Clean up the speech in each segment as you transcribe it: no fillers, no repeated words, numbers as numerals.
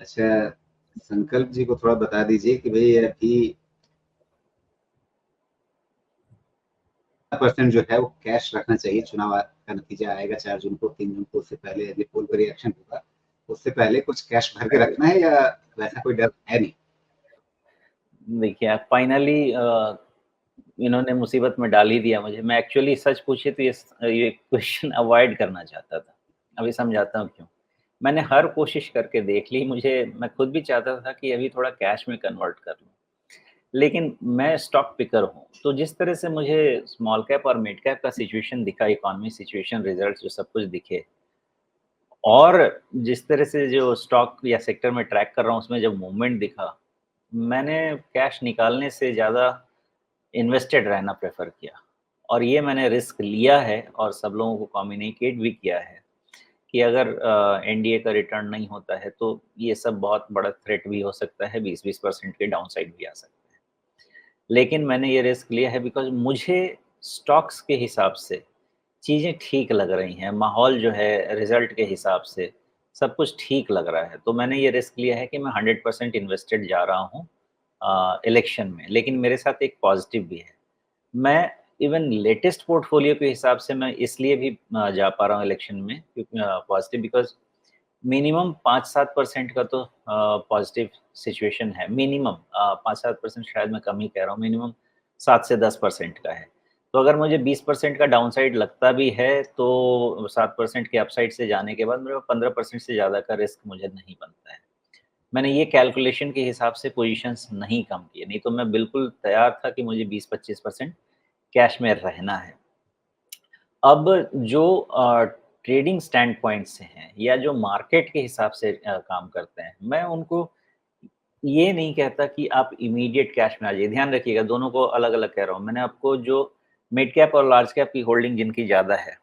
अच्छा, संकल्प जी को थोड़ा बता दीजिए कि भई अभी % जो है वो कैश रखना चाहिए। चुनाव का नतीजा आएगा 4 जून को, 3 जून को, उससे पहले यदि पोल पर रिएक्शन होगा, उससे पहले कुछ कैश भर के रखना है या वैसा कोई डर है नहीं? देखिए, आप फाइनली इन्होंने मुसीबत में डाल ही दिया मुझे। मैं एक्चुअली सच पूछे तो ये क्वेश्चन अवॉइड करना चाहता था। अभी समझाता हूँ क्यों। मैंने हर कोशिश करके देख ली, मैं खुद भी चाहता था कि अभी थोड़ा कैश में कन्वर्ट कर लूँ। लेकिन मैं स्टॉक पिकर हूँ, तो जिस तरह से मुझे स्मॉल कैप और मिड कैप का सिचुएशन दिखा, इकोनॉमी सिचुएशन, रिजल्ट्स जो सब कुछ दिखे और जिस तरह से जो स्टॉक या सेक्टर में ट्रैक कर रहा हूँ, उसमें जब मूवमेंट दिखा, मैंने कैश निकालने से ज़्यादा इन्वेस्टेड रहना प्रेफ़र किया और ये मैंने रिस्क लिया है और सब लोगों को कम्युनिकेट भी किया है कि अगर एनडीए का रिटर्न नहीं होता है, तो ये सब बहुत बड़ा थ्रेट भी हो सकता है, 20-20% के डाउनसाइड भी आ सकते हैं। लेकिन मैंने ये रिस्क लिया है बिकॉज़ मुझे स्टॉक्स के हिसाब से चीज़ें ठीक लग रही हैं, माहौल जो है रिज़ल्ट के हिसाब से सब कुछ ठीक लग रहा है। तो मैंने ये रिस्क लिया है कि मैं 100% इन्वेस्टेड जा रहा हूँ इलेक्शन में। लेकिन मेरे साथ एक पॉज़िटिव भी है। मैं इवन लेटेस्ट पोर्टफ़ोलियो के हिसाब से मैं इसलिए भी जा पा रहा हूँ इलेक्शन में क्योंकि पॉज़िटिव बिकॉज़ मिनिमम 5-7% का तो पॉज़िटिव सिचुएशन है। मिनिमम 5-7% शायद मैं कम ही कह रहा हूँ, मिनिमम 7 से 10% का है। तो अगर मुझे 20% का डाउनसाइड लगता भी है, तो 7% के अपसाइड से जाने के बाद मेरे को 15% से ज़्यादा का रिस्क मुझे नहीं बनता है। मैंने ये कैलकुलेशन के हिसाब से पोज़ीशंस नहीं कम किए, नहीं तो मैं बिल्कुल तैयार था कि मुझे 20-25% कैश में रहना है। अब जो ट्रेडिंग स्टैंड पॉइंट से हैं या जो मार्केट के हिसाब से काम करते हैं, मैं उनको ये नहीं कहता कि आप इमीडिएट कैश में आ जाइए। ध्यान रखिएगा दोनों को अलग-अलग कह रहा हूँ। मैंने आपको जो मिड कैप और लार्ज कैप की होल्डिंग जिनकी ज़्यादा है,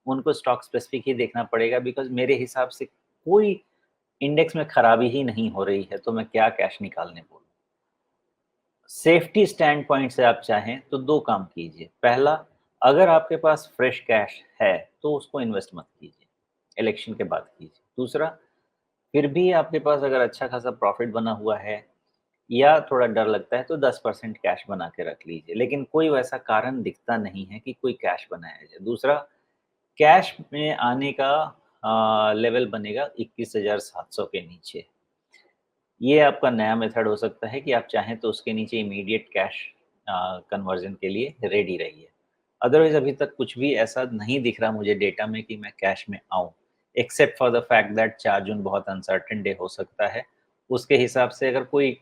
उनको स्टॉक स्पेसिफिक ही देखना पड़ेगा बिकॉज़ मेरे हिसाब से कोई इंडेक्स में खराबी ही नहीं हो रही है, तो मैं क्या कैश निकालने बोलूँ। सेफ्टी स्टैंड पॉइंट से आप चाहें तो 2 काम कीजिए। पहला, अगर आपके पास फ्रेश कैश है, तो उसको इन्वेस्ट मत कीजिए, इलेक्शन के बाद कीजिए। दूसरा, फिर भी आपके पास अगर अच्छा खासा प्रॉफ़िट बना हुआ है या थोड़ा डर लगता है, तो 10% कैश बना के रख लीजिए। लेकिन कोई वैसा कारण दिखता नहीं है कि कोई कैश बनाया जाए। दूसरा, कैश में आने का लेवल बनेगा 21,700 के नीचे। ये आपका नया मेथड हो सकता है कि आप चाहें तो उसके नीचे इमीडिएट कैश कन्वर्जन के लिए रेडी रहिए। अदरवाइज़ अभी तक कुछ भी ऐसा नहीं दिख रहा मुझे डेटा में कि मैं कैश में आऊँ, except for the fact that 4 जून बहुत अनसर्टेन डे हो सकता है। उसके हिसाब से अगर कोई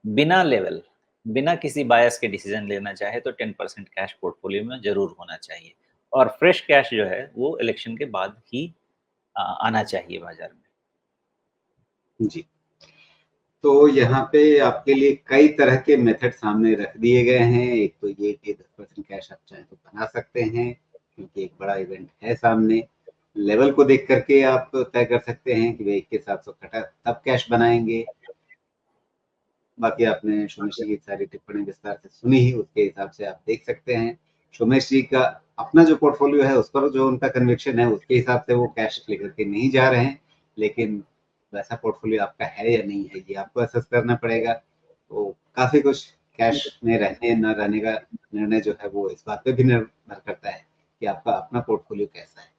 बिना लेवल, बिना किसी बायस के डिसीज़न लेना चाहे तो 10% कैश पोर्टफोलियो में ज़रूर होना चाहिए और फ्रेश कैश जो है वो इलेक्शन के बाद ही आना चाहिए बाज़ार में। जी। तो यहाँ पे आपके लिए कई तरह के मेथड सामने रख दिए गए हैं। एक तो ये कि 10% कैश आप चाहें तो बना सकते हैं, क्योंकि एक बड़ा इवेंट है सामने। लेवल को देख कर के आप तय कर सकते हैं कि भई 21,700 कटा तब कैश बनाएँगे। बाकी आपने सोमेश जी की सारी टिप्पणी विस्तार से सुनी ही, उसके हिसाब से आप देख सकते हैं। सोमेश जी का अपना जो पोर्टफोलियो है, उस पर जो उनका कन्विक्शन है, उसके हिसाब से वो कैश लेकर के नहीं जा रहे हैं। लेकिन वैसा पोर्टफोलियो आपका है या नहीं है, ये आपको असेस करना पड़ेगा। तो काफ़ी कुछ कैश में रहने न रहने का निर्णय जो है, वो इस बात पे भी निर्भर करता है कि आपका अपना पोर्टफोलियो कैसा है।